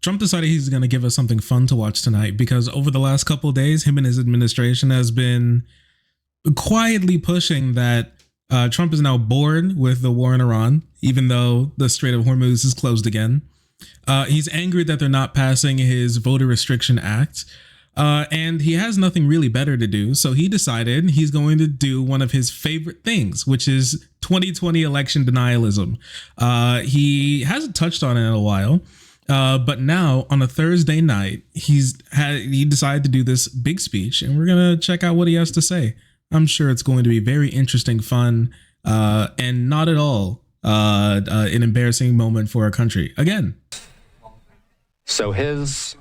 Trump decided he's going to give us something fun to watch tonight because over the last couple of days, him and his administration has been quietly pushing that Trump is now bored with the war in Iran, even though the Strait of Hormuz is closed again. He's angry that they're not passing his voter restriction act. And he has nothing really better to do. So he decided he's going to do one of his favorite things, which is 2020 election denialism. He hasn't touched on it in a while. But now on a Thursday night, he decided to do this big speech, and we're going to check out what he has to say. I'm sure it's going to be very interesting, fun, and not at all an embarrassing moment for our country. Again. So his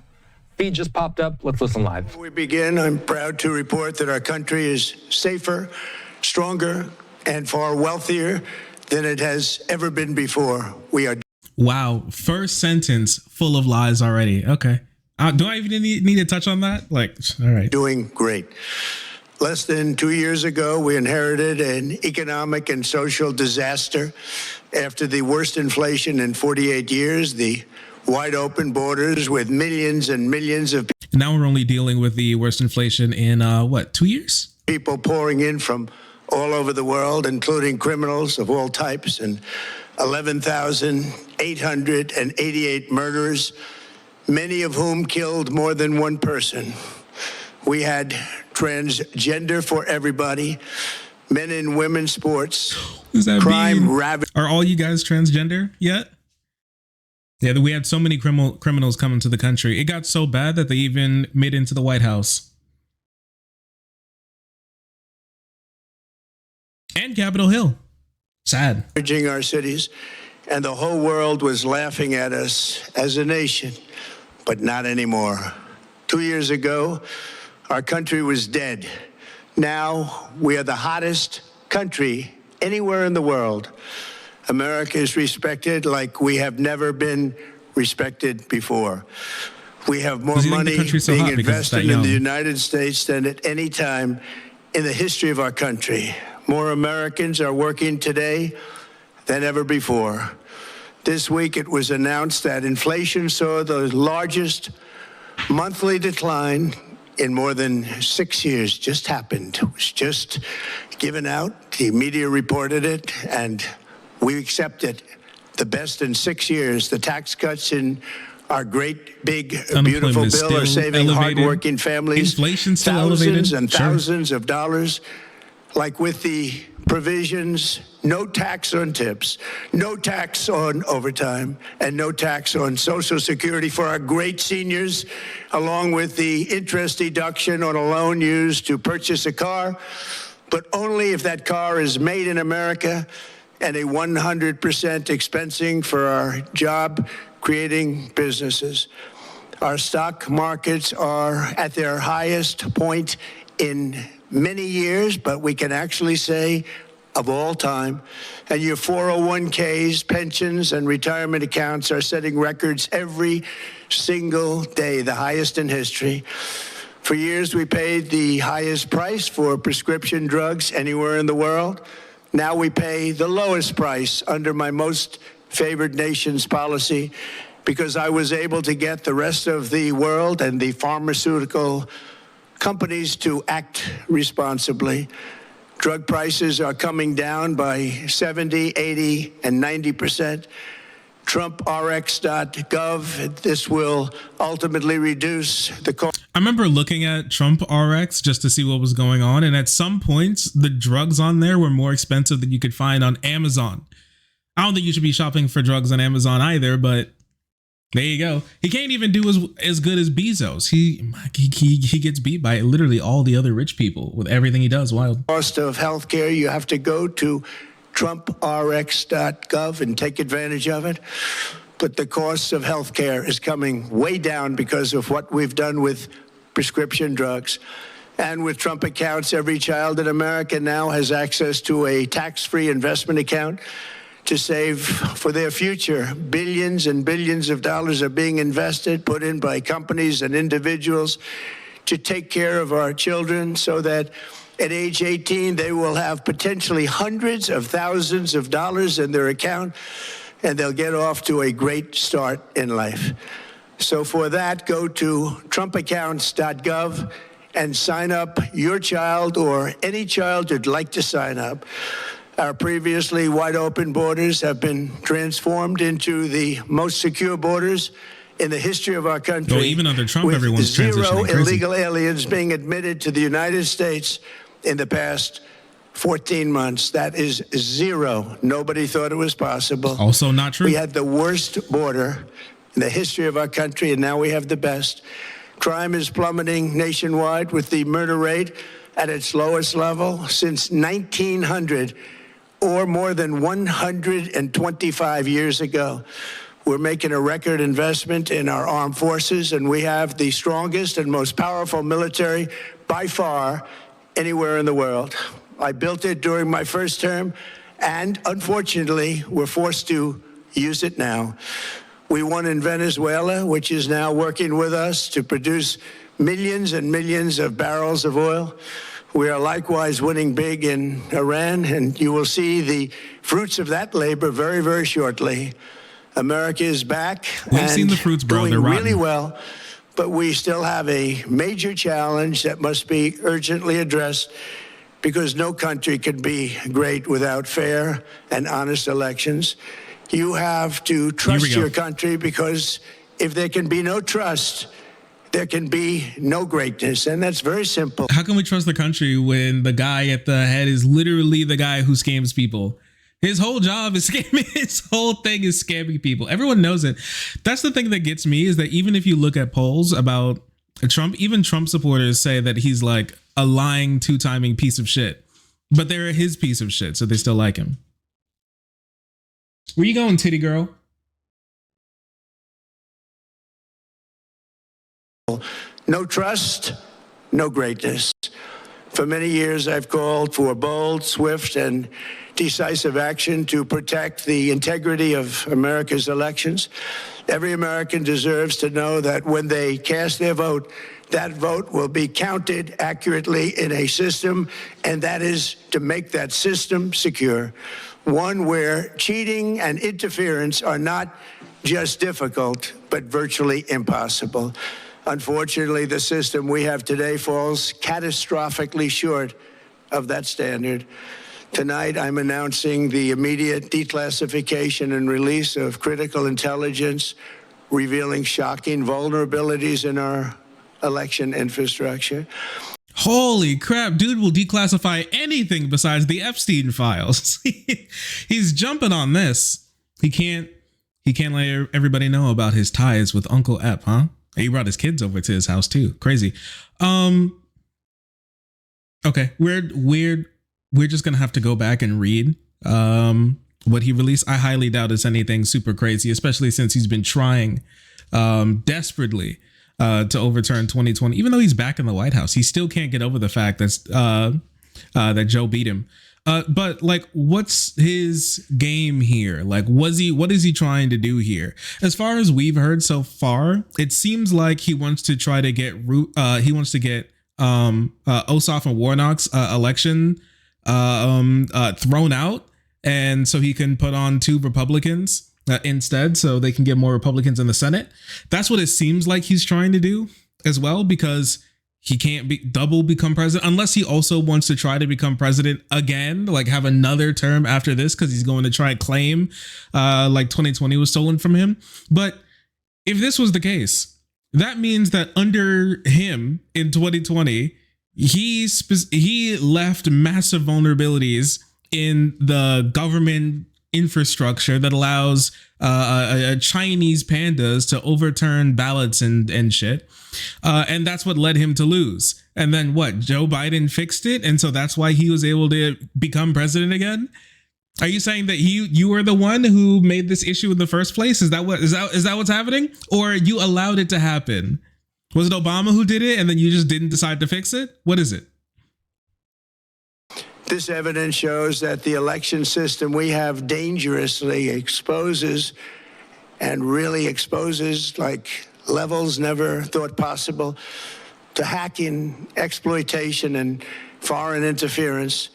feed just popped up. Let's listen live. Before we begin, I'm proud to report that our country is safer, stronger, and far wealthier than it has ever been before. We are. Wow. First sentence full of lies already. Okay. Do I even need to touch on that? Like, all right. Doing great. Less than 2 years ago, we inherited an economic and social disaster after the worst inflation in 48 years, the wide open borders with millions and millions of now we're only dealing with the worst inflation in 2 years? People pouring in from all over the world, including criminals of all types, and 11,888 murderers, many of whom killed more than one person. We had transgender for everybody, men and women's sports, crime ravaged. Are all you guys transgender yet? Yeah, we had so many criminals coming to the country. It got so bad that they even made it into the White House. And Capitol Hill. Sad. Our cities, and the whole world was laughing at us as a nation, but not anymore. 2 years ago, our country was dead. Now we are the hottest country anywhere in the world. America is respected like we have never been respected before. We have more money being invested in the United States than at any time in the history of our country. More Americans are working today than ever before. This week it was announced that inflation saw the largest monthly decline in more than 6 years. Just happened. It was just given out. The media reported it, and we accept it. The best in 6 years. The tax cuts in our great, big, beautiful bill are saving hardworking families thousands and thousands of dollars. Like with the provisions, no tax on tips, no tax on overtime, and no tax on Social Security for our great seniors, along with the interest deduction on a loan used to purchase a car, but only if that car is made in America, and a 100% expensing for our job-creating businesses. Our stock markets are at their highest point in many years, but we can actually say of all time. And your 401ks, pensions, and retirement accounts are setting records every single day, the highest in history. For years, we paid the highest price for prescription drugs anywhere in the world. Now we pay the lowest price under my most favored nation's policy because I was able to get the rest of the world and the pharmaceutical companies to act responsibly. Drug prices are coming down by 70, 80, and 90%. TrumpRx.gov, this will ultimately reduce the cost. I remember looking at Trump RX just to see what was going on. And at some points, the drugs on there were more expensive than you could find on Amazon. I don't think you should be shopping for drugs on Amazon either, but there you go. He can't even do as good as Bezos. He gets beat by literally all the other rich people with everything he does. Wild. Cost of healthcare, you have to go to TrumpRx.gov and take advantage of it. But the cost of healthcare is coming way down because of what we've done with prescription drugs. And with Trump accounts, every child in America now has access to a tax-free investment account to save for their future. Billions and billions of dollars are being invested, put in by companies and individuals to take care of our children so that at age 18, they will have potentially hundreds of thousands of dollars in their account, and they'll get off to a great start in life. So for that, go to trumpaccounts.gov and sign up your child or any child who'd like to sign up. Our previously wide open borders have been transformed into the most secure borders in the history of our country. Well, even under Trump, with everyone's zero transitioning crazy. illegal aliens being admitted to the United States in the past 14 months. That is zero. Nobody thought it was possible. Also not true. We had the worst border in the history of our country, and now we have the best. Crime is plummeting nationwide, with the murder rate at its lowest level since 1900, or more than 125 years ago. We're making a record investment in our armed forces, and we have the strongest and most powerful military by far anywhere in the world. I built it during my first term, and unfortunately, we're forced to use it now. We won in Venezuela, which is now working with us to produce millions and millions of barrels of oil. We are likewise winning big in Iran, and you will see the fruits of that labor very, very shortly. America is back. We've seen the fruits, bro. Doing They're rotten. really well, but we still have a major challenge that must be urgently addressed, because no country can be great without fair and honest elections. You have to trust your country, because if there can be no trust, there can be no greatness. And that's very simple. How can we trust the country when the guy at the head is literally the guy who scams people? His whole job is scamming. His whole thing is scamming people. Everyone knows it. That's the thing that gets me, is that even if you look at polls about Trump, even Trump supporters say that he's like a lying, two-timing piece of shit. But they're his piece of shit, so they still like him. Where you going, titty girl? No trust, no greatness. For many years, I've called for bold, swift, and decisive action to protect the integrity of America's elections. Every American deserves to know that when they cast their vote, that vote will be counted accurately in a system, and that is to make that system secure. One where cheating and interference are not just difficult, but virtually impossible. Unfortunately, the system we have today falls catastrophically short of that standard. Tonight, I'm announcing the immediate declassification and release of critical intelligence revealing shocking vulnerabilities in our election infrastructure. Holy crap, dude will declassify anything besides the Epstein files. He's jumping on this. He can't let everybody know about his ties with Uncle Ep, huh? He brought his kids over to his house too. Crazy. Okay, we're just gonna have to go back and read what he released. I highly doubt it's anything super crazy, especially since he's been trying desperately to overturn 2020. Even though he's back in the White House, he still can't get over the fact that Joe beat him. But like, what's his game here? Like, what is he trying to do here? As far as we've heard so far, it seems like he wants to try to get Ossoff and Warnock's election thrown out, and so he can put on two Republicans instead, so they can get more Republicans in the Senate. That's what it seems like he's trying to do as well, because he can't become president unless he also wants to try to become president again, like have another term after this, because he's going to try and claim like 2020 was stolen from him. But if this was the case, that means that under him in 2020, he left massive vulnerabilities in the government infrastructure that allows Chinese pandas to overturn ballots and shit. And that's what led him to lose. And then what? Joe Biden fixed it, and so that's why he was able to become president again. Are you saying that you were the one who made this issue in the first place? Is that what's happening? Or you allowed it to happen? Was it Obama who did it and then you just didn't decide to fix it? What is it? This evidence shows that the election system we have dangerously exposes like levels never thought possible to hacking, exploitation, and foreign interference.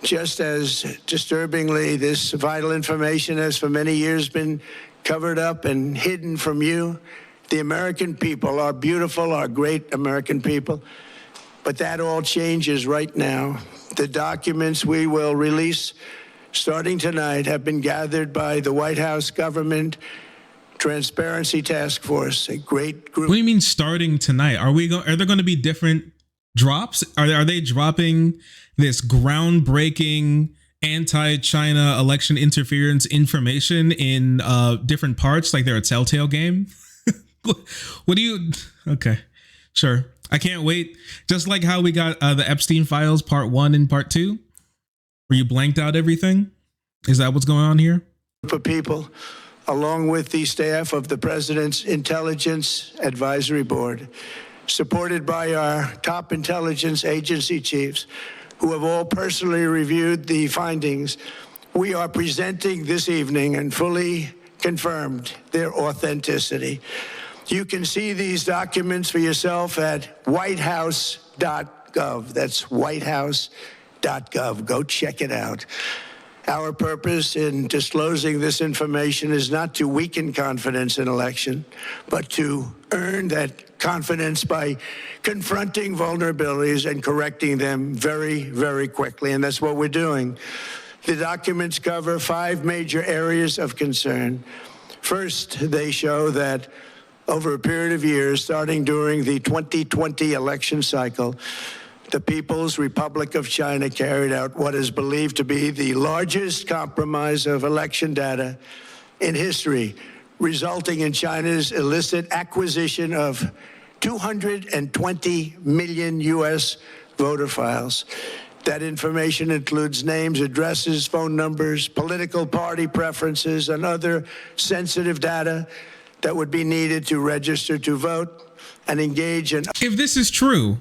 Just as disturbingly, this vital information has for many years been covered up and hidden from you the American people, our beautiful, our great American people. But that all changes right now. The documents we will release starting tonight have been gathered by the White House Government Transparency Task Force, a great group. What do you mean starting tonight? Are there going to be different drops? Are they dropping this groundbreaking anti-China election interference information in different parts, like they're a Telltale game? What do you? Okay, sure. I can't wait. Just like how we got the Epstein files part 1 and part 2, where you blanked out everything. Is that what's going on here? For people, along with the staff of the President's Intelligence Advisory Board, supported by our top intelligence agency chiefs, who have all personally reviewed the findings, we are presenting this evening and fully confirmed their authenticity. You can see these documents for yourself at whitehouse.gov. That's whitehouse.gov. Go check it out. Our purpose in disclosing this information is not to weaken confidence in election, but to earn that confidence by confronting vulnerabilities and correcting them very, very quickly. And that's what we're doing. The documents cover 5 major areas of concern. First, they show that over a period of years, starting during the 2020 election cycle, the People's Republic of China carried out what is believed to be the largest compromise of election data in history, resulting in China's illicit acquisition of 220 million U.S. voter files. That information includes names, addresses, phone numbers, political party preferences, and other sensitive data that would be needed to register to vote and engage in. If this is true,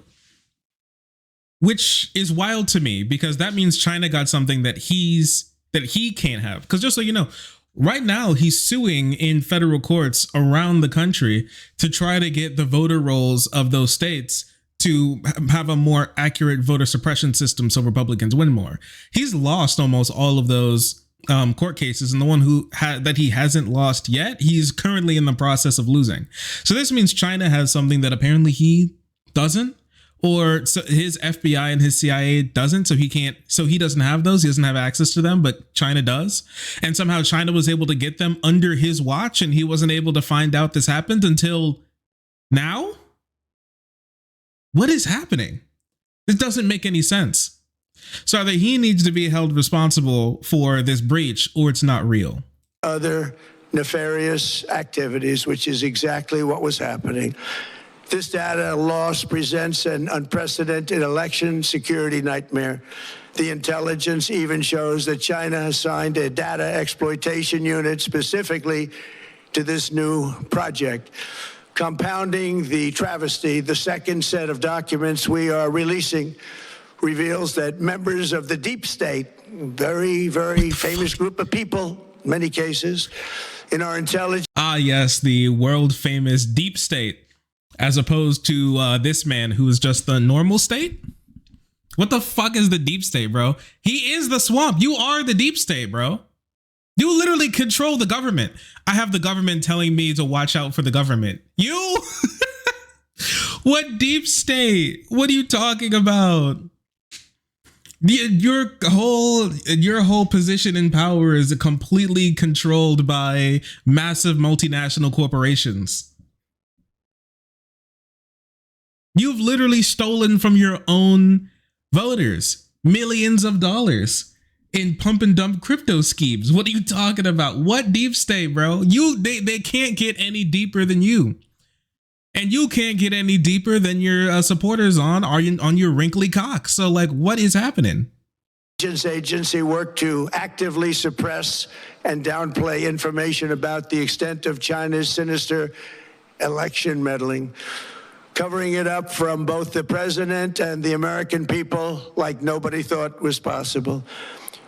which is wild to me, because that means China got something that he can't have. Because just so you know, right now he's suing in federal courts around the country to try to get the voter rolls of those states to have a more accurate voter suppression system so Republicans win more. He's lost almost all of those court cases, and the one that he hasn't lost yet, he's currently in the process of losing. So this means China has something that apparently he doesn't, or so his FBI and his CIA doesn't, so he doesn't have those. He doesn't have access to them, but China does. And somehow China was able to get them under his watch, and he wasn't able to find out this happened until now? What is happening? This doesn't make any sense. So either he needs to be held responsible for this breach, or it's not real. Other nefarious activities, which is exactly what was happening. This data loss presents an unprecedented election security nightmare. The intelligence even shows that China has signed a data exploitation unit specifically to this new project. Compounding the travesty, the second set of documents we are releasing reveals that members of the deep state, very, very famous group of people, in many cases, in our intelligence. Ah, yes, the world famous deep state, as opposed to this man who is just the normal state. What the fuck is the deep state, bro? He is the swamp. You are the deep state, bro. You literally control the government. I have the government telling me to watch out for the government. You? What deep state? What are you talking about? Your whole position in power is completely controlled by massive multinational corporations. You've literally stolen from your own voters millions of dollars in pump and dump crypto schemes. What are you talking about? What deep state, bro? They can't get any deeper than you. And you can't get any deeper than your supporters on your wrinkly cock. So, like, what is happening? Agency worked to actively suppress and downplay information about the extent of China's sinister election meddling, covering it up from both the president and the American people like nobody thought was possible.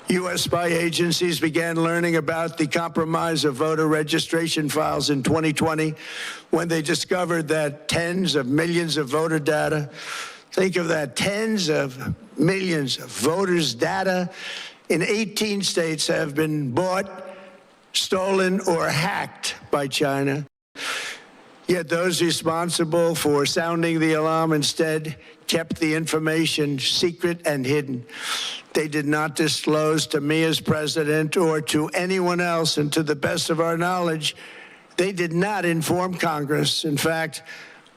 U.S. spy agencies began learning about the compromise of voter registration files in 2020 when they discovered that tens of millions of voter data, think of that, tens of millions of voters' data in 18 states have been bought, stolen, or hacked by China. Yet those responsible for sounding the alarm instead kept the information secret and hidden. They did not disclose to me as president or to anyone else, and to the best of our knowledge, they did not inform Congress. In fact,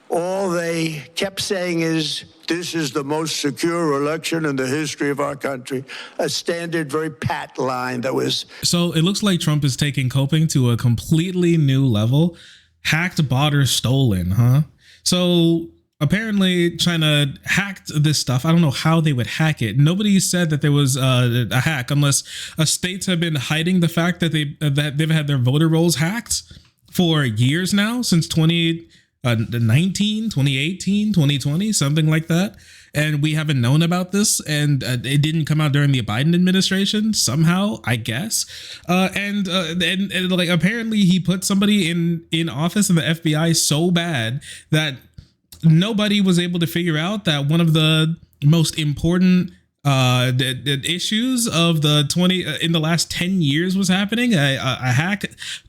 all they kept saying is, this is the most secure election in the history of our country. A standard, very pat line that was. So it looks like Trump is taking coping to a completely new level. Hacked, bought, or stolen, huh? So apparently China hacked this stuff. I don't know how they would hack it. Nobody said that there was a hack, unless states have been hiding the fact that they've had their voter rolls hacked for years now, since 2019, 2018, 2020, something like that. And we haven't known about this, and it didn't come out during the Biden administration somehow, I guess. And like apparently he put somebody in office in the FBI so bad that nobody was able to figure out that one of the most important the issues of the in the last 10 years was happening. A hack,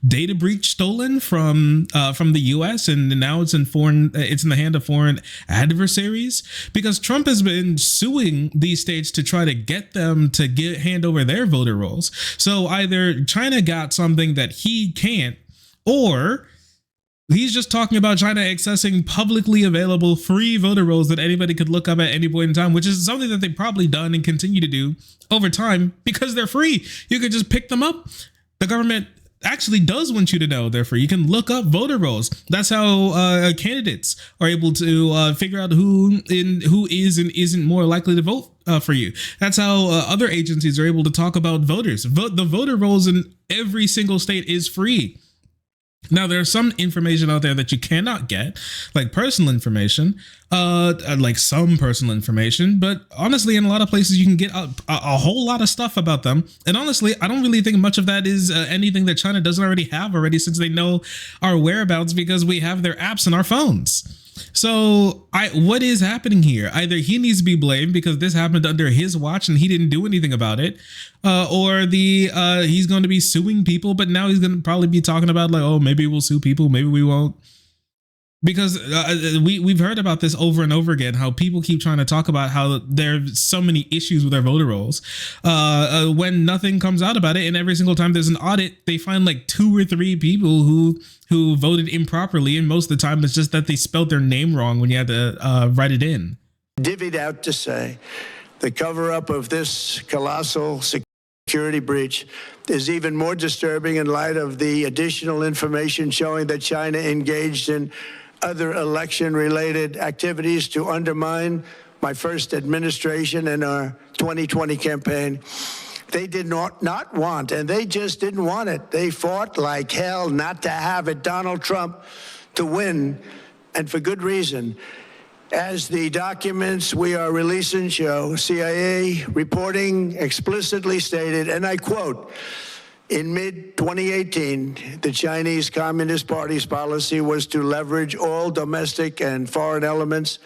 data breach stolen from the US, and now it's in the hand of foreign adversaries, because Trump has been suing these states to try to get them to hand over their voter rolls. So either China got something that he can't, or he's just talking about China accessing publicly available free voter rolls that anybody could look up at any point in time, which is something that they've probably done and continue to do over time because they're free. You could just pick them up. The government actually does want you to know they're free. You can look up voter rolls. That's how candidates are able to figure out who is and isn't more likely to vote for you. That's how other agencies are able to talk about voters. The voter rolls in every single state is free. Now, there's some information out there that you cannot get, like personal information, like some personal information. But honestly, in a lot of places, you can get a whole lot of stuff about them. And honestly, I don't really think much of that is anything that China doesn't already have already, since they know our whereabouts because we have their apps in our phones. So what is happening here? Either he needs to be blamed because this happened under his watch and he didn't do anything about it, or he's going to be suing people, but now he's going to probably be talking about like, oh, maybe we'll sue people, maybe we won't. Because we've heard about this over and over again, how people keep trying to talk about how there's so many issues with their voter rolls when nothing comes out about it. And every single time there's an audit, they find like 2 or 3 people who voted improperly. And most of the time it's just that they spelled their name wrong when you had to write it in. Divvied out to say the cover up of this colossal security breach is even more disturbing in light of the additional information showing that China engaged in other election-related activities to undermine my first administration and our 2020 campaign. They did not want, and they just didn't want it. They fought like hell not to have it, Donald Trump, to win, and for good reason. As the documents we are releasing show, CIA reporting explicitly stated, and I quote, in mid-2018, the Chinese Communist Party's policy was to leverage all domestic and foreign elements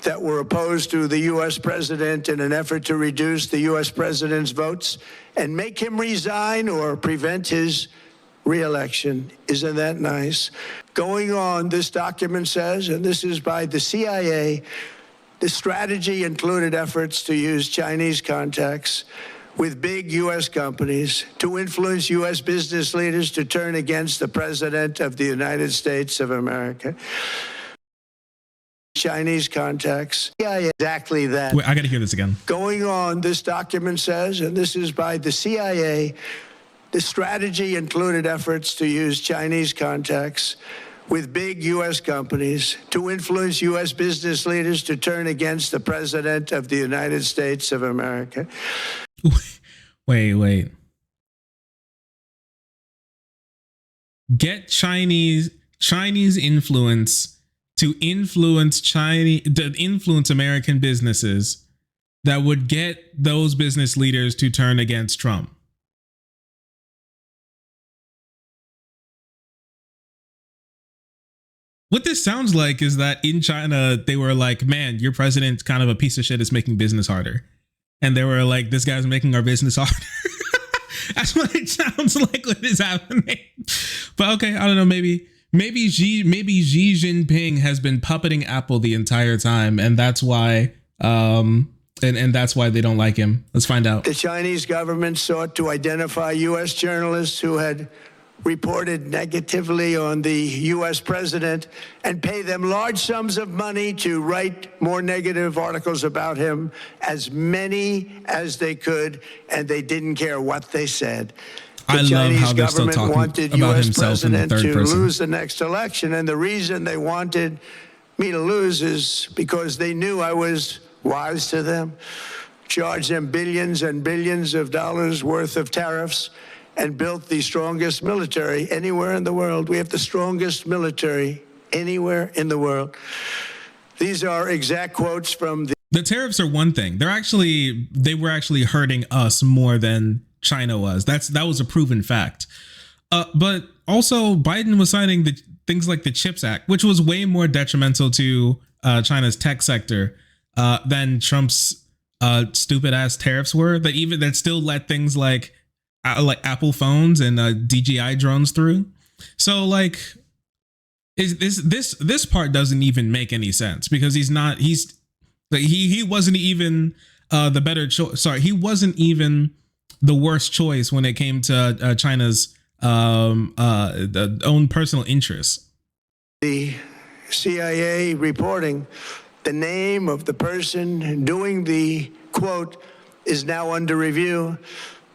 that were opposed to the U.S. president in an effort to reduce the U.S. president's votes and make him resign or prevent his re-election. Isn't that nice? Going on, this document says, and this is by the CIA, the strategy included efforts to use Chinese contacts with big U.S. companies to influence U.S. business leaders to turn against the President of the United States of America. Chinese contacts. Yeah, exactly that. Wait, I got to hear this again. Going on, this document says, and this is by the CIA, the strategy included efforts to use Chinese contacts with big U.S. companies to influence U.S. business leaders to turn against the President of the United States of America. Wait. Get Chinese influence to influence American businesses that would get those business leaders to turn against Trump. What this sounds like is that in China, they were like, man, your president's kind of a piece of shit, is making business harder. And they were like, this guy's making our business harder. That's what it sounds like what is happening. But okay, I don't know, maybe maybe Xi Jinping has been puppeting Apple the entire time, and that's why and that's why they don't like him. Let's find out. The Chinese government sought to identify U.S. journalists who had reported negatively on the U.S. president and pay them large sums of money to write more negative articles about him, as many as they could, and they didn't care what they said. The Chinese government wanted U.S. president to lose the next election, and the reason they wanted me to lose is because they knew I was wise to them, charged them billions and billions of dollars worth of tariffs, and built the strongest military anywhere in the world. We have the strongest military anywhere in the world. These are exact quotes from the tariffs are one thing. They were actually hurting us more than China was. That was a proven fact. But also Biden was signing the things like the CHIPS Act, which was way more detrimental to China's tech sector than Trump's stupid ass tariffs were. That still let things like Apple phones and DJI drones through. So like, this part doesn't even make any sense, because he wasn't even the better choice. Sorry, he wasn't even the worst choice when it came to China's own personal interests. The CIA reporting the name of the person doing the quote is now under review.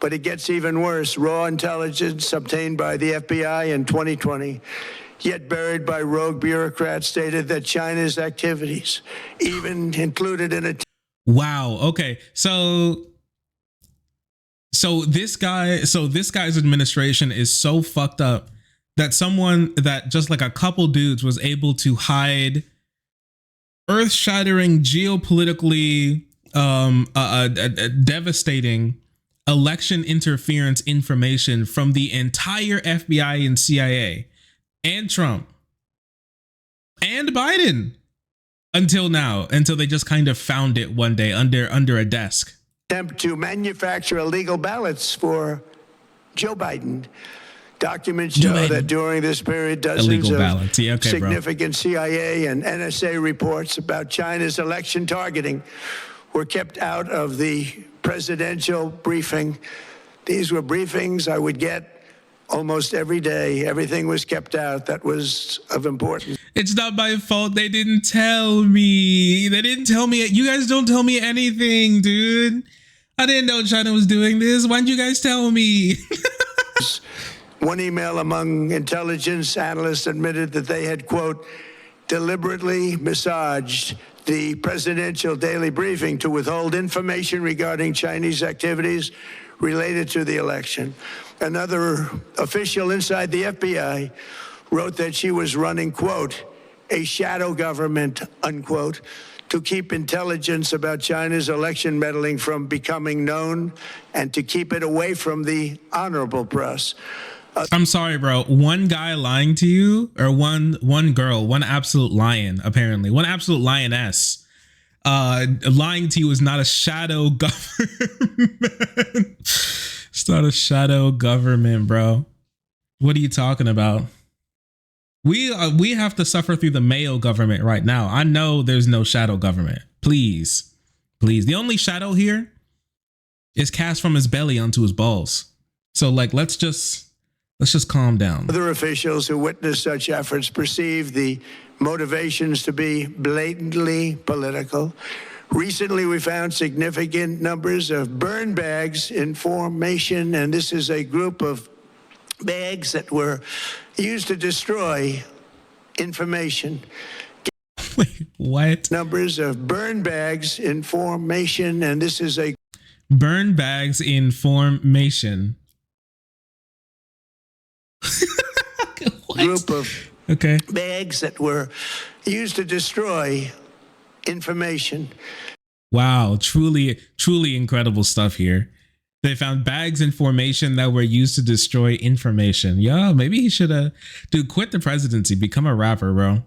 But it gets even worse. Raw intelligence obtained by the FBI in 2020, yet buried by rogue bureaucrats, stated that China's activities even included in a... Wow. Okay. So this guy's administration is so fucked up that just like a couple dudes was able to hide earth-shattering, geopolitically devastating election interference information from the entire FBI and CIA and Trump and Biden until they just kind of found it one day under a desk. Attempt to manufacture illegal ballots for Joe Biden. Documents show that during this period, dozens of significant CIA and NSA reports about China's election targeting were kept out of the presidential briefing. These were briefings I would get almost every day. Everything was kept out that was of importance. It's not my fault. They didn't tell me. You guys don't tell me anything, dude. I didn't know China was doing this. Why didn't you guys tell me? One email among intelligence analysts admitted that they had, quote, deliberately massaged the presidential daily briefing to withhold information regarding Chinese activities related to the election. Another official inside the FBI wrote that she was running, quote, a shadow government, unquote, to keep intelligence about China's election meddling from becoming known and to keep it away from the honorable press. I'm sorry, bro. One guy lying to you, or one girl, one absolute lion, apparently. One absolute lioness lying to you is not a shadow government. It's not a shadow government, bro. What are you talking about? We have to suffer through the Mayo government right now. I know there's no shadow government. Please. The only shadow here is cast from his belly onto his balls. So like, let's just calm down. Other officials who witnessed such efforts perceived the motivations to be blatantly political. Recently, we found significant numbers of burn bags in formation, and this is a group of bags that were used to destroy information. Wait, what? Numbers of burn bags in formation, and this is a... Burn bags in formation. Group of bags that were used to destroy information. Wow, truly incredible stuff here. They found bags in formation that were used to destroy information. Yeah, maybe he should quit the presidency, become a rapper, bro.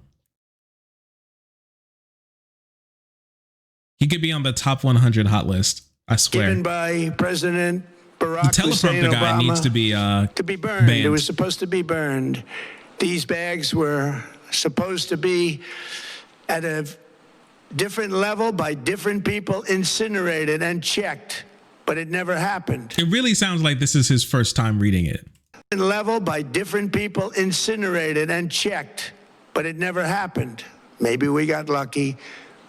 He could be on the top 100 hot list. I swear. Given by President Barack Hussein Obama, guy needs to be burned. Banned. It was supposed to be burned. These bags were supposed to be at a different level by different people, incinerated and checked, but it never happened. It really sounds like this is his first time reading it. Level by different people, incinerated and checked, but it never happened. Maybe we got lucky.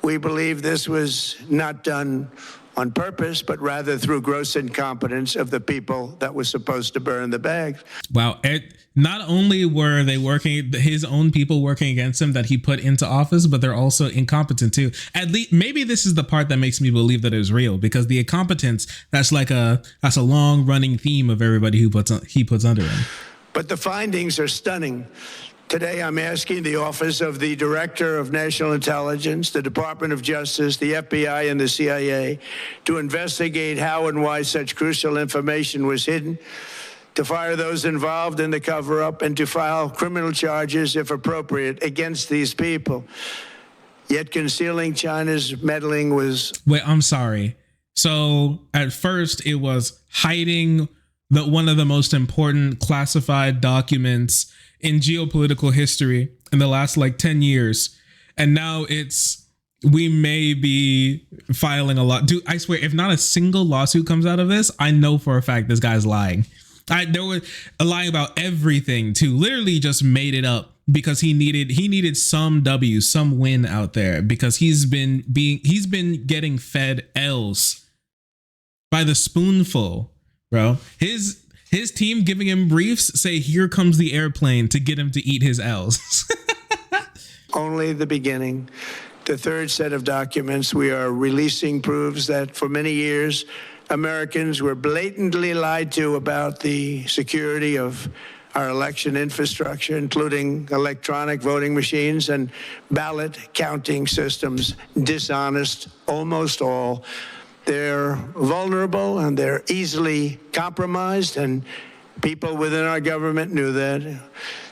We believe this was not done on purpose, but rather through gross incompetence of the people that were supposed to burn the bags. Wow. Not only were they working, his own people working against him that he put into office, but they're also incompetent too. At least maybe this is the part that makes me believe that it was real, because the incompetence, that's a long running theme of everybody he puts under him. But the findings are stunning. Today, I'm asking the Office of the Director of National Intelligence, the Department of Justice, the FBI, and the CIA to investigate how and why such crucial information was hidden, to fire those involved in the cover-up, and to file criminal charges, if appropriate, against these people. Yet concealing China's meddling was... Wait, I'm sorry. So at first it was hiding one of the most important classified documents in geopolitical history in the last 10 years. And now we may be filing a lot. Dude, I swear, if not a single lawsuit comes out of this, I know for a fact this guy's lying. There was a lie about everything too. Literally just made it up because he needed some W, some win out there, because he's been getting fed L's by the spoonful, bro. His team giving him briefs say, here comes the airplane, to get him to eat his L's. Only the beginning. The third set of documents we are releasing proves that for many years, Americans were blatantly lied to about the security of our election infrastructure, including electronic voting machines and ballot counting systems. Dishonest, almost all. They're vulnerable and they're easily compromised, and people within our government knew that.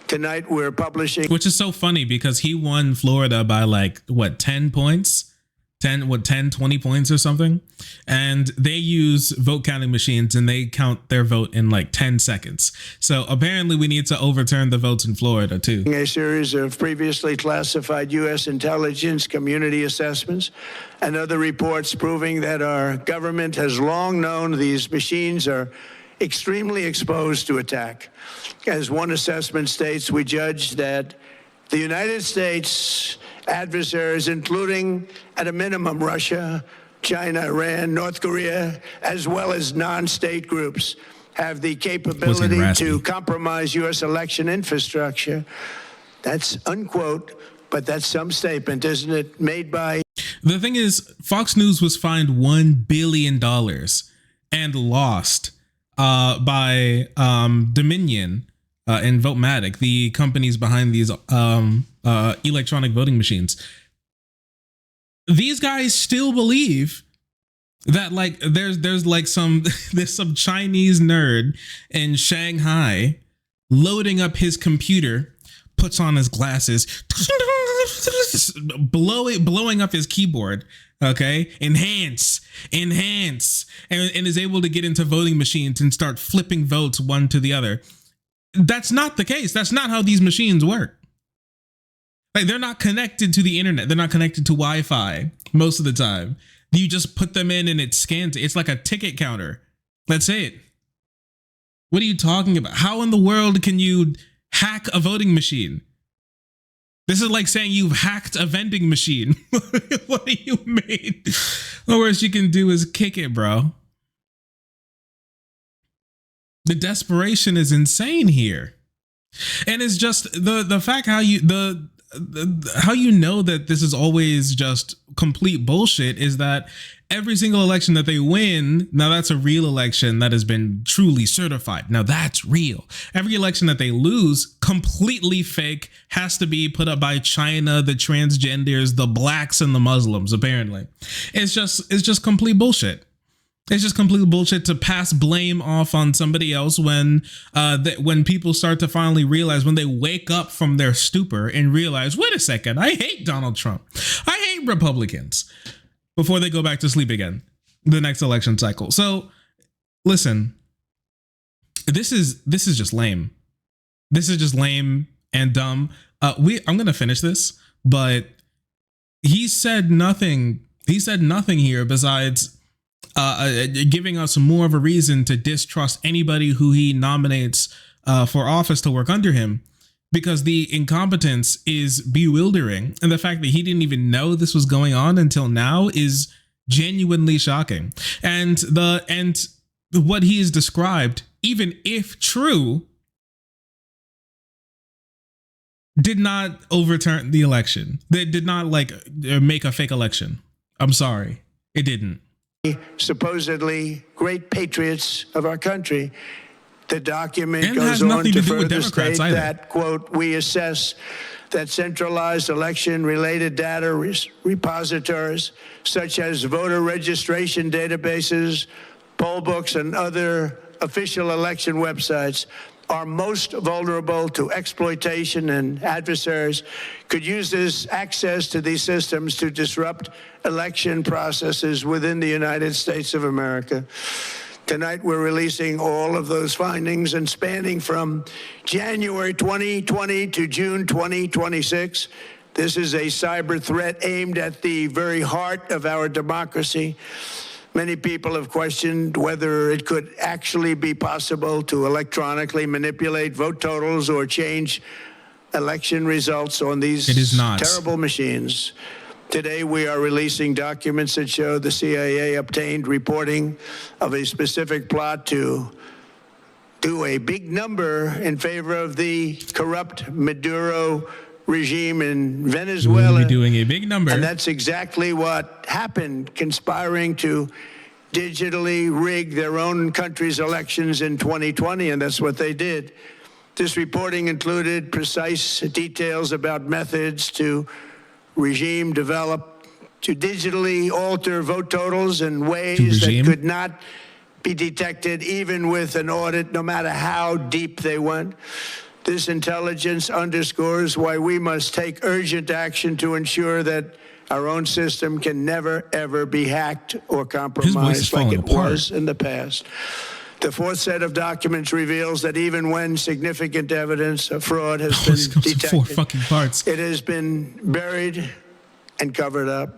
Tonight we're publishing... Which is so funny because he won Florida by 10 points? 20 points or something? And they use vote counting machines and they count their vote in 10 seconds. So apparently we need to overturn the votes in Florida too. A series of previously classified U.S. intelligence community assessments and other reports proving that our government has long known these machines are extremely exposed to attack. As one assessment states, we judge that the United States adversaries, including at a minimum Russia, China, Iran, North Korea, as well as non-state groups, have the capability to compromise U.S. election infrastructure. That's unquote, but that's some statement, isn't it? Made by... The thing is, Fox News was fined $1 billion and lost by Dominion and Votematic, the companies behind these electronic voting machines. These guys still believe that there's some Chinese nerd in Shanghai loading up his computer, puts on his glasses, blowing up his keyboard. Okay, enhance, and is able to get into voting machines and start flipping votes one to the other. That's not the case. That's not how these machines work. They're not connected to the internet. They're not connected to Wi-Fi most of the time. You just put them in and it scans. It's like a ticket counter. That's it. What are you talking about? How in the world can you hack a voting machine? This is like saying you've hacked a vending machine. What do you mean? The worst you can do is kick it, bro. The desperation is insane here. And it's just the fact how you know that this is always just complete bullshit is that every single election that they win, now that's a real election that has been truly certified. Now that's real. Every election that they lose, completely fake, has to be put up by China, the transgenders, the blacks, and the Muslims, apparently. It's just complete bullshit. It's just complete bullshit to pass blame off on somebody else when people start to finally realize, when they wake up from their stupor and realize, wait a second, I hate Donald Trump. I hate Republicans, before they go back to sleep again the next election cycle. So listen, this is just lame. This is just lame. and dumb. I'm gonna finish this, but he said nothing. He said nothing here besides giving us more of a reason to distrust anybody who he nominates for office to work under him, because the incompetence is bewildering, and the fact that he didn't even know this was going on until now is genuinely shocking. And what he has described, even if true, did not overturn the election. They did not make a fake election. I'm sorry, it didn't. Supposedly great patriots of our country. The document goes on to further state that, quote, we assess that centralized election-related data repositories, such as voter registration databases, poll books, and other official election websites, are most vulnerable to exploitation, and adversaries could use this access to these systems to disrupt election processes within the United States of America. Tonight, we're releasing all of those findings, and spanning from January 2020 to June 2026. This is a cyber threat aimed at the very heart of our democracy. Many people have questioned whether it could actually be possible to electronically manipulate vote totals or change election results on these terrible machines. Today, we are releasing documents that show the CIA obtained reporting of a specific plot to do a big number in favor of the corrupt Maduro regime in Venezuela. We'll be doing a big number. And that's exactly what happened, conspiring to digitally rig their own country's elections in 2020, and that's what they did. This reporting included precise details about methods to regime develop to digitally alter vote totals in ways that could not be detected even with an audit, no matter how deep they went. This intelligence underscores why we must take urgent action to ensure that our own system can never, ever be hacked or compromised like it was in the past. The fourth set of documents reveals that even when significant evidence of fraud has been detected, it has been buried and covered up.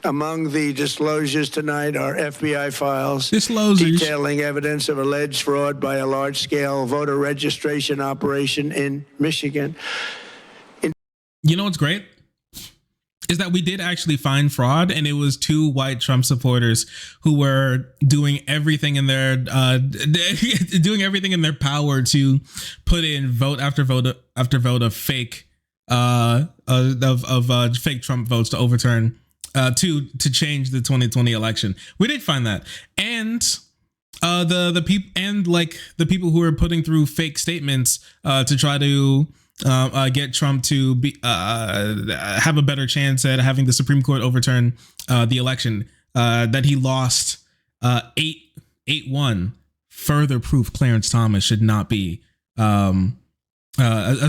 Among the disclosures tonight are FBI files detailing evidence of alleged fraud by a large-scale voter registration operation in Michigan. You know what's great? Is that we did actually find fraud, and it was two white Trump supporters who were doing everything in their power to put in vote after vote after vote of fake fake Trump votes to overturn to change the 2020 election. We did find that, and the people the people who were putting through fake statements to try to get Trump to be have a better chance at having the Supreme Court overturn the election that he lost 8-1. Further proof Clarence Thomas should not be a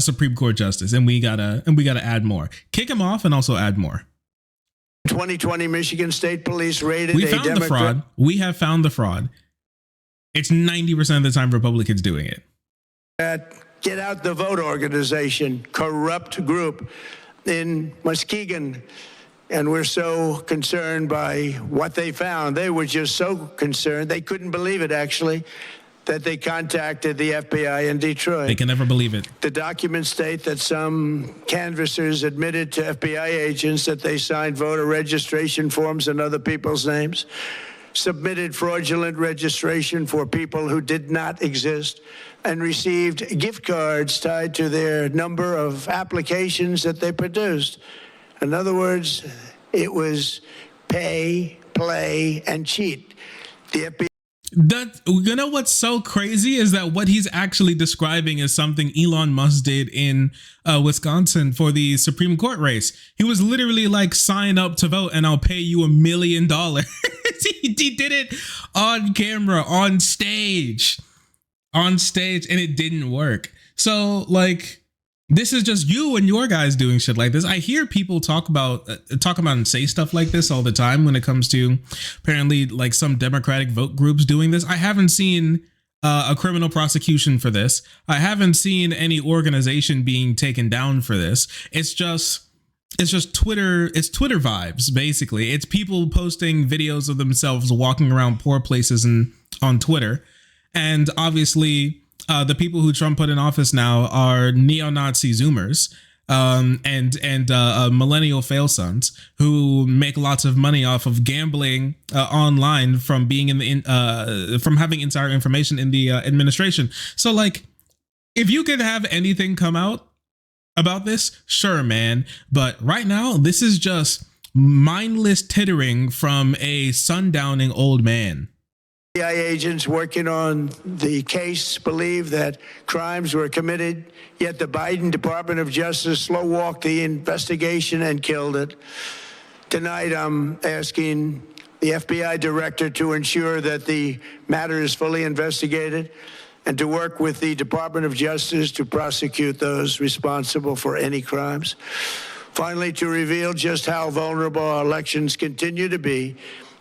Supreme Court justice, and we gotta add more. Kick him off and also add more. 2020 Michigan State Police raided We found the fraud. We have found the fraud. It's 90% of the time Republicans doing it. Get Out the Vote organization, corrupt group in Muskegon. And we're so concerned by what they found. They were just so concerned. They couldn't believe it, actually, that they contacted the FBI in Detroit. They can never believe it. The documents state that some canvassers admitted to FBI agents that they signed voter registration forms in other people's names, submitted fraudulent registration for people who did not exist, and received gift cards tied to their number of applications that they produced. In other words, it was pay, play, and cheat. The FBI. You know what's so crazy is that what he's actually describing is something Elon Musk did in Wisconsin for the Supreme Court race. He was literally like, sign up to vote and I'll pay you $1 million. He did it on camera, on stage, and it didn't work. So like, this is just you and your guys doing shit like this. I hear people talk about and say stuff like this all the time when it comes to apparently like some Democratic vote groups doing this. I haven't seen a criminal prosecution for this. I haven't seen any organization being taken down for this. It's just Twitter. It's Twitter vibes, basically. It's people posting videos of themselves walking around poor places and on Twitter. And obviously, the people who Trump put in office now are neo-Nazi Zoomers and millennial fail sons who make lots of money off of gambling online from being from having insider information in the administration. So, like, if you could have anything come out about this, sure, man. But right now, this is just mindless tittering from a sundowning old man. FBI agents working on the case believe that crimes were committed, yet the Biden Department of Justice slow-walked the investigation and killed it. Tonight, I'm asking the FBI director to ensure that the matter is fully investigated and to work with the Department of Justice to prosecute those responsible for any crimes. Finally, to reveal just how vulnerable our elections continue to be,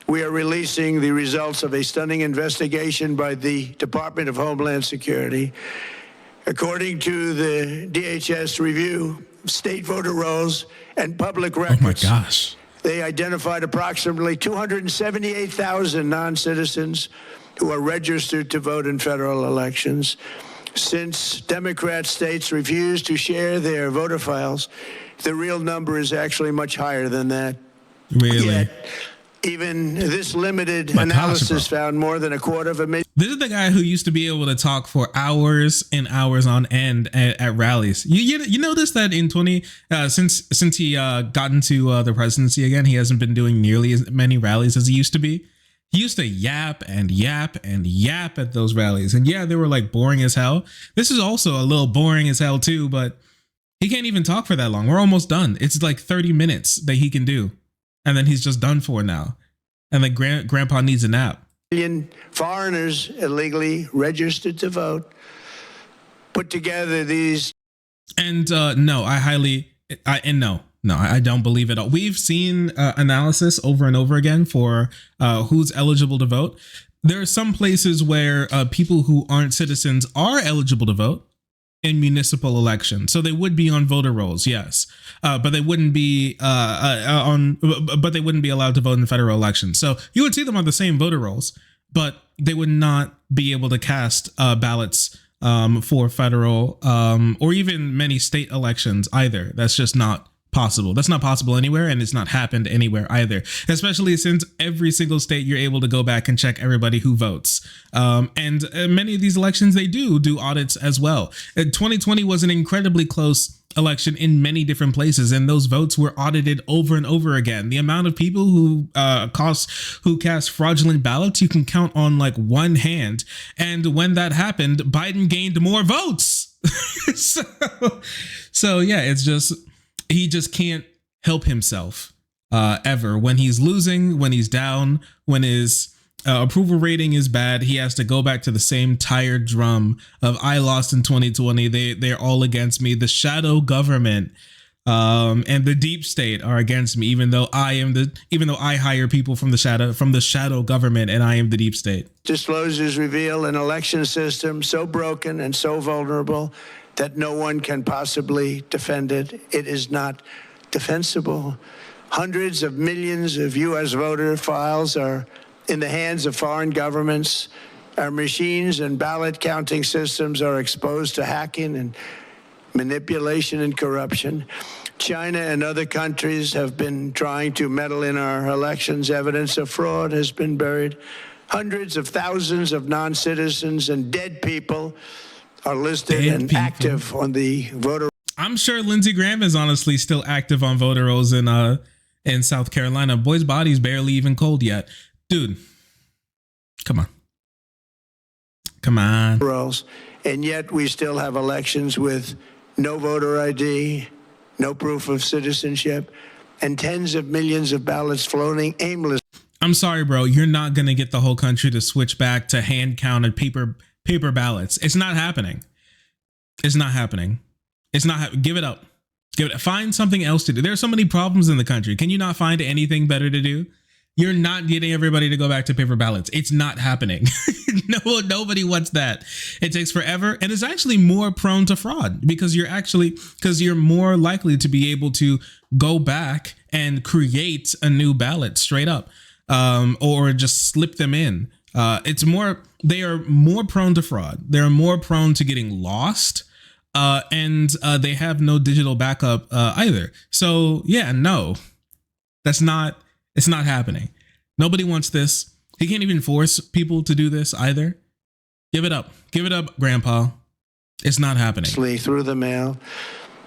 we are releasing the results of a stunning investigation by the Department of Homeland Security. According to the DHS review of state voter rolls and public records, oh my gosh, they identified approximately 278,000 non-citizens who are registered to vote in federal elections. Since Democrat states refuse to share their voter files, the real number is actually much higher than that. Really? Yet, even this limited analysis found more than 250,000. This is the guy who used to be able to talk for hours and hours on end at rallies. You notice that in since he got into the presidency again, he hasn't been doing nearly as many rallies as he used to be. He used to yap and yap and yap at those rallies, and yeah, they were like boring as hell. This is also a little boring as hell too, but he can't even talk for that long. We're almost done. It's like 30 minutes that he can do. And then he's just done for now. And then grandpa needs a nap. Million foreigners illegally registered to vote. Put together these. And no, I don't believe it all. We've seen analysis over and over again for who's eligible to vote. There are some places where people who aren't citizens are eligible to vote in municipal elections, so they would be on voter rolls, yes, but they wouldn't be but they wouldn't be allowed to vote in the federal elections. So you would see them on the same voter rolls, but they would not be able to cast ballots for federal or even many state elections either. That's just not possible. That's not possible anywhere, and it's not happened anywhere either, especially since every single state you're able to go back and check everybody who votes. And many of these elections, they do audits as well. 2020 was an incredibly close election in many different places, and those votes were audited over and over again. The amount of people who cast fraudulent ballots, you can count on like one hand. And when that happened, Biden gained more votes. so yeah, it's just, he just can't help himself ever. When he's losing, when he's down, when his approval rating is bad, he has to go back to the same tired drum of I lost in 2020. They're all against me. The shadow government and the deep state are against me, even though I hire people from the shadow government, and I am the deep state. Disclosures reveal an election system so broken and so vulnerable that no one can possibly defend it. It is not defensible. Hundreds of millions of U.S. voter files are in the hands of foreign governments. Our machines and ballot counting systems are exposed to hacking and manipulation and corruption. China and other countries have been trying to meddle in our elections. Evidence of fraud has been buried. Hundreds of thousands of non-citizens and dead people are listed and active on the voter. I'm sure Lindsey Graham is honestly still active on voter rolls in South Carolina. Boy's body's barely even cold yet. Dude, come on. Rolls. And yet we still have elections with no voter ID, no proof of citizenship, and tens of millions of ballots floating aimlessly. I'm sorry, bro. You're not going to get the whole country to switch back to hand counted paper ballots. It's not happening. It's not happening. Give it up. Find something else to do. There are so many problems in the country. Can you not find anything better to do? You're not getting everybody to go back to paper ballots. It's not happening. No, nobody wants that. It takes forever, and it's actually more prone to fraud because you're more likely to be able to go back and create a new ballot straight up, or just slip them in. They are more prone to fraud. They're more prone to getting lost, and they have no digital backup either. So yeah, no, it's not happening. Nobody wants this. He can't even force people to do this either. Give it up, Grandpa. It's not happening. Through the mail.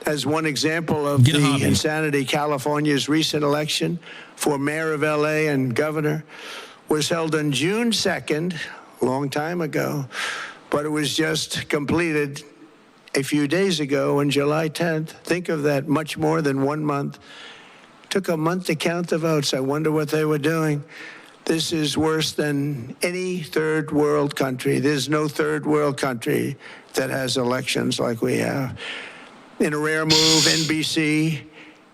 As one example of the insanity, California's recent election for mayor of LA and governor was held on June 2nd, a long time ago, but it was just completed a few days ago on July 10th. Think of that, much more than 1 month. Took a month to count the votes. I wonder what they were doing. This is worse than any third world country. There's no third world country that has elections like we have. In a rare move, NBC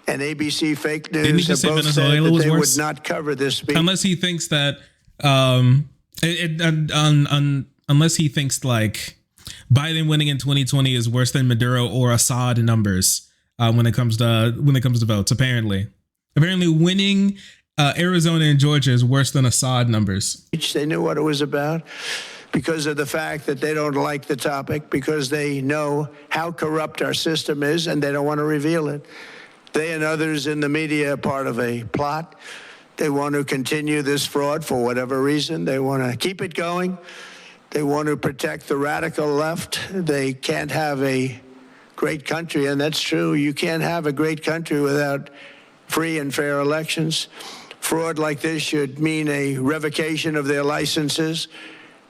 and ABC fake news have both said that they would not cover this speech. Unless he thinks that, unless he thinks like Biden winning in 2020 is worse than Maduro or Assad numbers when it comes to votes. Apparently winning Arizona and Georgia is worse than Assad numbers. They knew what it was about because of the fact that they don't like the topic, because they know how corrupt our system is and they don't want to reveal it. They and others in the media are part of a plot. They want to continue this fraud for whatever reason. They want to keep it going. They want to protect the radical left. They can't have a great country, and that's true. You can't have a great country without free and fair elections. Fraud like this should mean a revocation of their licenses.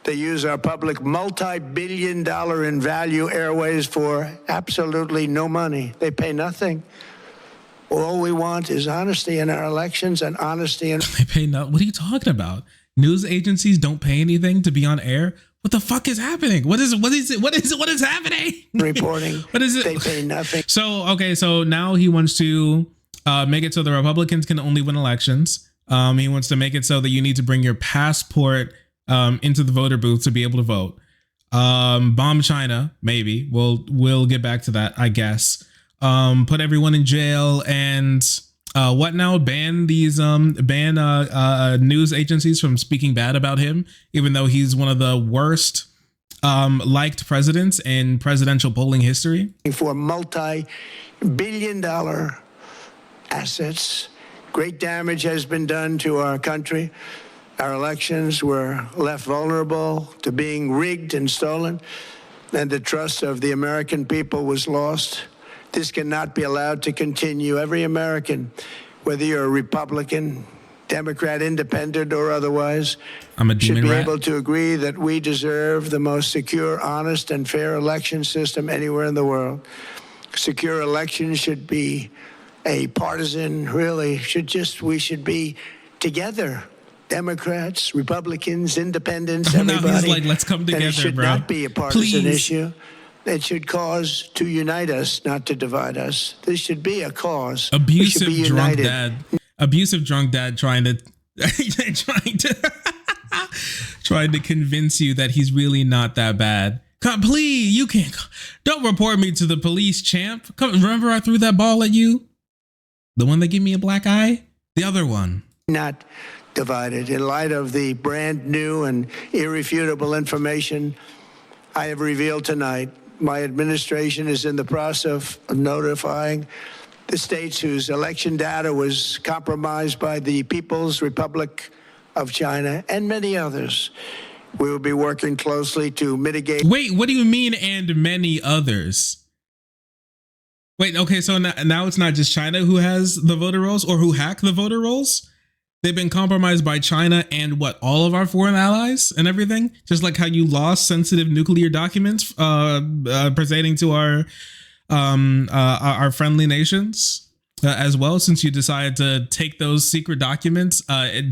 They use our public multi-billion-dollar in value airways for absolutely no money. They pay nothing. All we want is honesty in our elections and honesty in... They pay nothing? What are you talking about? News agencies don't pay anything to be on air? What the fuck is happening? What is happening? Reporting. What is it? They pay nothing. So now he wants to make it so the Republicans can only win elections. He wants to make it so that you need to bring your passport into the voter booth to be able to vote. Bomb China, maybe. We'll get back to that, I guess. Put everyone in jail and what now? Ban news agencies from speaking bad about him, even though he's one of the worst liked presidents in presidential polling history. For multi-billion-dollar assets, great damage has been done to our country. Our elections were left vulnerable to being rigged and stolen, and the trust of the American people was lost. This cannot be allowed to continue. Every American, whether you're a Republican, Democrat, Independent, or otherwise, should be able to agree that we deserve the most secure, honest, and fair election system anywhere in the world. Secure elections should be a partisan, we should be together. Democrats, Republicans, Independents, everybody. He's like, let's come together, and it should bro. not be a partisan issue. It should cause to unite us, not to divide us. This should be a cause. Abusive drunk dad trying to trying to convince you that he's really not that bad. God, please, you can't. Don't report me to the police, champ. Come, remember I threw that ball at you? The one that gave me a black eye? The other one. Not divided. In light of the brand new and irrefutable information I have revealed tonight, my administration is in the process of notifying the states whose election data was compromised by the People's Republic of China and many others. We will be working closely to mitigate. Wait, what do you mean, and many others? Wait, okay, so now it's not just China who has the voter rolls or who hack the voter rolls? They've been compromised by China and what, all of our foreign allies and everything? Just like how you lost sensitive nuclear documents pertaining to our friendly nations as well, since you decided to take those secret documents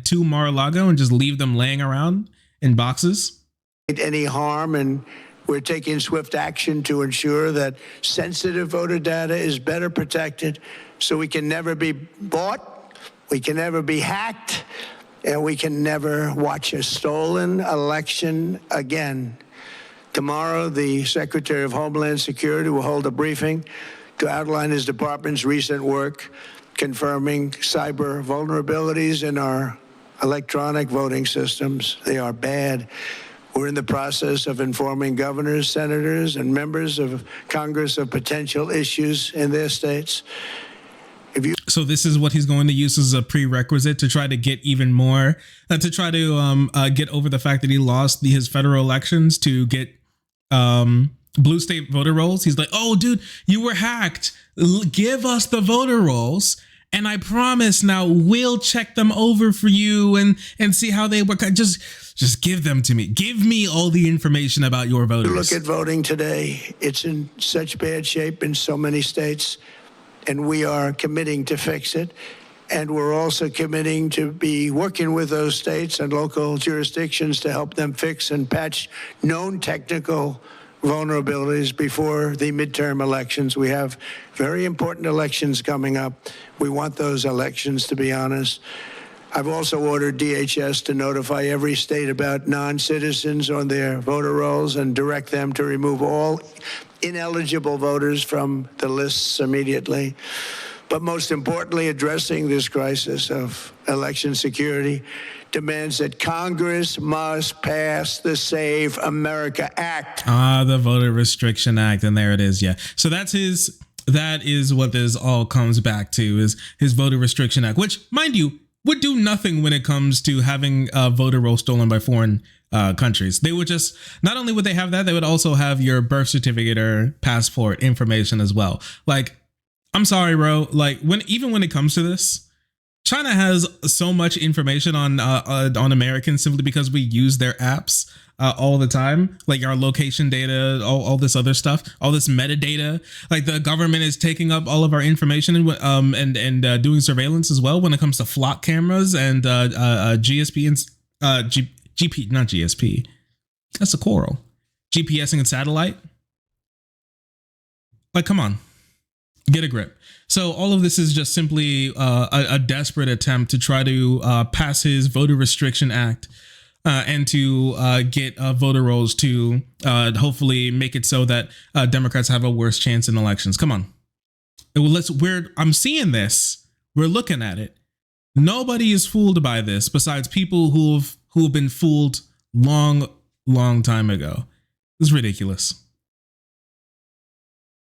to Mar-a-Lago and just leave them laying around in boxes. Any harm, and we're taking swift action to ensure that sensitive voter data is better protected so we can never be bought, we can never be hacked, and we can never watch a stolen election again. Tomorrow, the Secretary of Homeland Security will hold a briefing to outline his department's recent work confirming cyber vulnerabilities in our electronic voting systems. They are bad. We're in the process of informing governors, senators, and members of Congress of potential issues in their states. So this is what he's going to use as a prerequisite to try to get even more, to try to get over the fact that he lost his federal elections, to get blue state voter rolls. He's like, oh, dude, you were hacked. Give us the voter rolls. And I promise now we'll check them over for you and see how they work. Just give them to me. Give me all the information about your voters. Look at voting today. It's in such bad shape in so many states, and we are committing to fix it. And we're also committing to be working with those states and local jurisdictions to help them fix and patch known technical vulnerabilities before the midterm elections. We have very important elections coming up. We want those elections to be honest. I've also ordered DHS to notify every state about non-citizens on their voter rolls and direct them to remove all ineligible voters from the lists immediately. But most importantly, addressing this crisis of election security demands that Congress must pass the Save America Act. The Voter Restriction Act. And there it is. Yeah. So that is what this all comes back to, is his Voter Restriction Act, which, mind you, would do nothing when it comes to having a voter roll stolen by foreign countries. They would just, not only would they have that, they would also have your birth certificate or passport information as well. Like, I'm sorry, bro. Like, even when it comes to this, China has so much information on Americans simply because we use their apps all the time, like our location data, all this other stuff, all this metadata. Like, the government is taking up all of our information and doing surveillance as well when it comes to flock cameras and GSP and GP, not GSP. That's a Coral. GPSing and satellite. Like, come on. Get a grip. So all of this is just simply a desperate attempt to try to pass his Voter Restriction Act and to get voter rolls to hopefully make it so that Democrats have a worse chance in elections. Come on. I'm seeing this. We're looking at it. Nobody is fooled by this besides people who've been fooled long time ago. It's ridiculous.